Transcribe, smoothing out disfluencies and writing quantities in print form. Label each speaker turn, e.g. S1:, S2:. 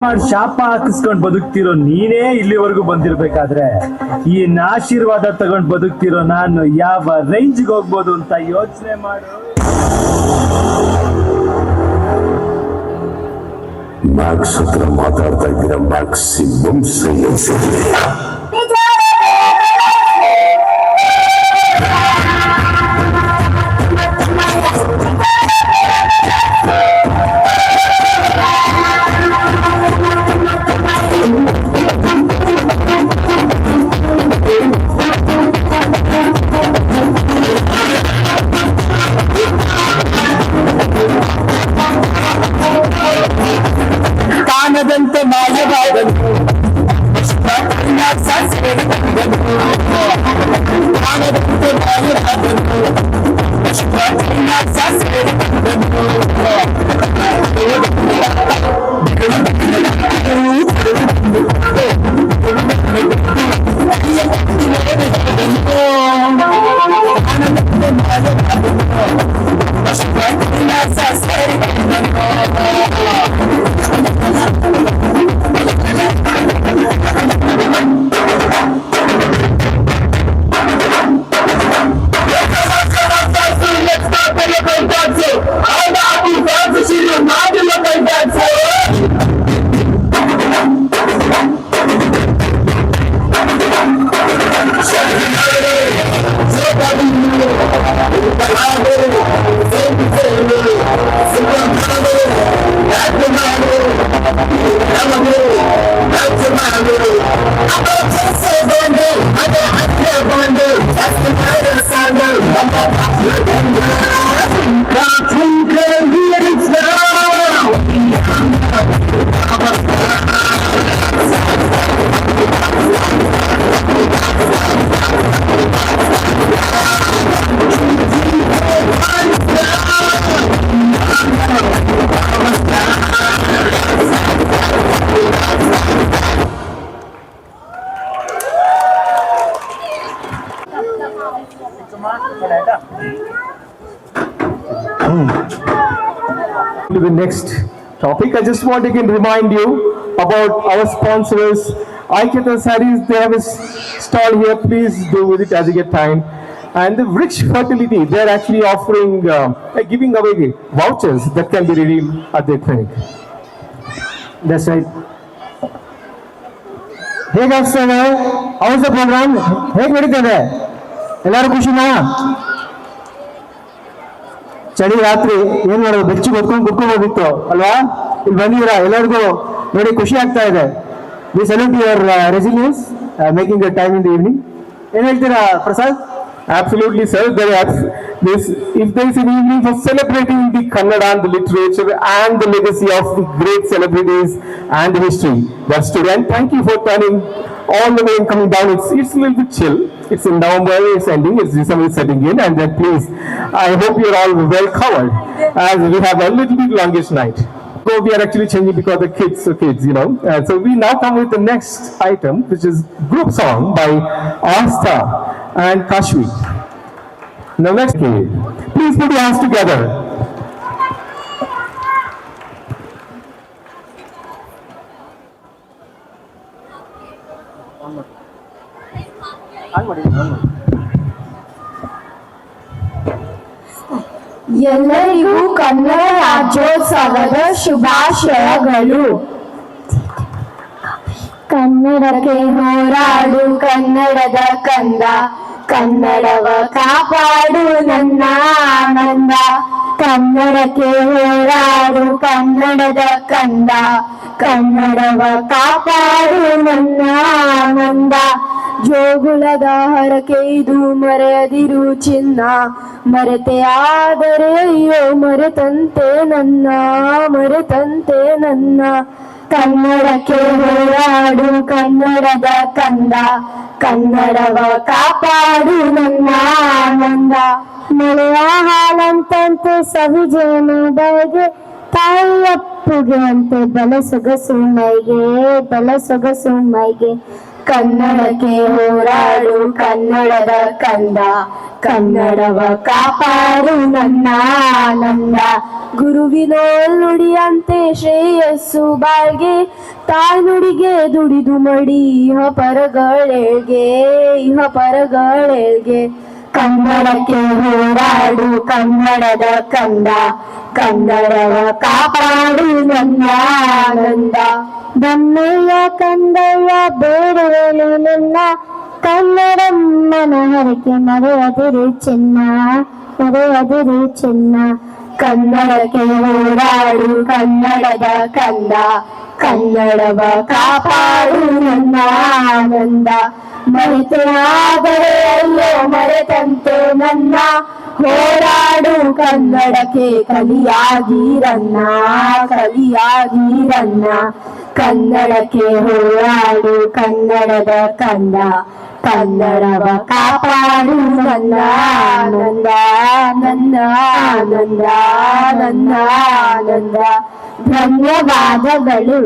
S1: ಶಾಪ ಹಾಕಿಸ್ಕೊಂಡ್ ಬದುಕ್ತಿರೋ ನೀನೇ ಇಲ್ಲಿವರೆಗೂ ಬಂದಿರ್ಬೇಕಾದ್ರೆ ಈ ಆಶೀರ್ವಾದ ತಗೊಂಡ್ ಬದುಕ್ತಿರೋ ನಾನು ಯಾವ ರೇಂಜ್ಗೆ ಹೋಗ್ಬೋದು ಅಂತ ಯೋಚನೆ ಮಾಡು.
S2: ಮ್ಯಾಕ್ಸ್ ಹತ್ರ ಮಾತಾಡ್ತಾ ಇದ್ದೀರಾ? ಮ್ಯಾಕ್ಸಿಮಮ್ ಸೈಲೆನ್ಸ್ ಇರಲಿ. ಕಾಣದಂತೆ ಮಾಯವಾದಂತೆ ಕಾಣದಂತೆ
S3: To the next topic, I just want to again remind you about our sponsors. Aikata Sarees, they have a stall here. Please do visit as you get time. And the Rich Fertility, they're actually offering, giving away vouchers that can be redeemed at their clinic. That's right. Hey guys, how's the program? Hey, ನಡೀತದೆ ಎಲ್ಲರೂ ಖುಷಿನಾ? ಚಳಿ ರಾತ್ರಿ ಏನ್ ಮಾಡೋದು, ಬೆಚ್ಚಿ ಹೊತ್ಕೊಂಡು ಕುತ್ಕೋಬೋದಿತ್ತು ಅಲ್ವಾ? ಇಲ್ಲಿ ಬಂದಿದ್ದೀರಾ ಎಲ್ಲರಿಗೂ ನೋಡಿ, ಖುಷಿ ಆಗ್ತಾ ಇದೆ. We salute your resilience, making the time in the evening. ಏನ್ ಹೇಳ್ತೀರಾ Prasad? Absolutely, sir. If there is an evening for celebrating the Kannada and the literature and the legacy of the great celebrities and the history, that's today. And thank you for turning all the way and coming down. It's a little bit chill. It's in November, it's ending, it's December setting in, and then please, I hope you're all well covered as we have a little bit longish night. So we are actually changing because the kids, you know. So we now come with the next item, which is group song by Asta and Kashvi. Now next, please put your hands together.
S4: ಎಲ್ಲರಿಗೂ ಕನ್ನಡ ರಾಜ್ಯೋತ್ಸವದ ಶುಭಾಶಯಗಳು. ಕನ್ನಡಕ್ಕೆ ಹೋರಾಡು ಕನ್ನಡದ ಕಂದ, ಕನ್ನಡವ ಕಾಪಾಡು ನನ್ನ ಆನಂದ. ಕನ್ನಡಕ್ಕೆ ಹೋರಾಡು ಕನ್ನಡದ ಕಂದ, ಕನ್ನಡವ ಕಾಪಾಡು ನನ್ನ ಆನಂದ. ಜೋಗುಳದ ಹರಕೆ ಇದು ಮರೆಯದಿರು ಚಿನ್ನ, ಮರೆತೆ ಆದರೆ ಅಯ್ಯೋ ಮರೆತಂತೆ ನನ್ನ, ಮರೆತಂತೆ ನನ್ನ. ಕನ್ನಡಕ್ಕೆ ಹೋರಾಡು ಕನ್ನಡದ ಕಂದ, ಕನ್ನಡವ ಕಾಪಾಡು ನನ್ನ ಆನಂದ. ಮಳೆಯ ಹಾಲಂತಂತೆ ಸವಿಜೇನು ಬಗೆ, ತಾಯಿಯಪ್ಪುಗೆ ಅಂತೆ ಬಲ ಸೊಗಸು ಮೈಗೆ, ಬಲ ಸೊಗಸು ಮೈಗೆ. ಕನ್ನಡಕ್ಕೆ ಹೋರಾಡು ಕನ್ನಡದ ಕಂದ ಕನ್ನಡವ ಕಾಪಾಡು ನನ್ನ ಆನಂದ ಗುರುವಿನ ನುಡಿಯಂತೆ ಶ್ರೇಯಸ್ಸು ಬಾಳ್ಗೆ ತಾಯ್ನುಡಿಗೆ ದುಡಿದು ಮಡಿ ಇಹ ಪರಗಳೇಳ್ಗೆ ಕನ್ನಡಕ್ಕೆ ಹೋರಾಡು ಕನ್ನಡದ ಕಂದ ಕನ್ನಡವ ಕಾಪಾಡು ನನ್ನ ಆನಂದ ಬನ್ನಯ್ಯ ಕಂದಯ್ಯ ಬೇಡುವೆನು ನಿನ್ನ ಕನ್ನಡಮ್ಮನ ಹರಕೆ ಮರೆಯದಿರು ಚಿನ್ನ ಕನ್ನಡಕ್ಕೆ ಹೋರಾಡು ಕನ್ನಡದ ಕಂದ ಕನ್ನಡವ ಕಾಪಾಡು ನನ್ನ ಆನಂದ ಮರೆತೆ ಆದರೆ ಅಲ್ಲೋ ಮರೆತಂತೆ ನನ್ನ ಹೋರಾಡು ಕನ್ನಡಕ್ಕೆ ಕಲಿಯಾಗಿರನ್ನ ಕನ್ನಡಕ್ಕೆ ಹೋರಾಡು ಕನ್ನಡದ ಕಂದ ಕನ್ನಡವ ಕಾಪಾಡು ನನ್ನ ಆನಂದ ಧನ್ಯವಾದಗಳು.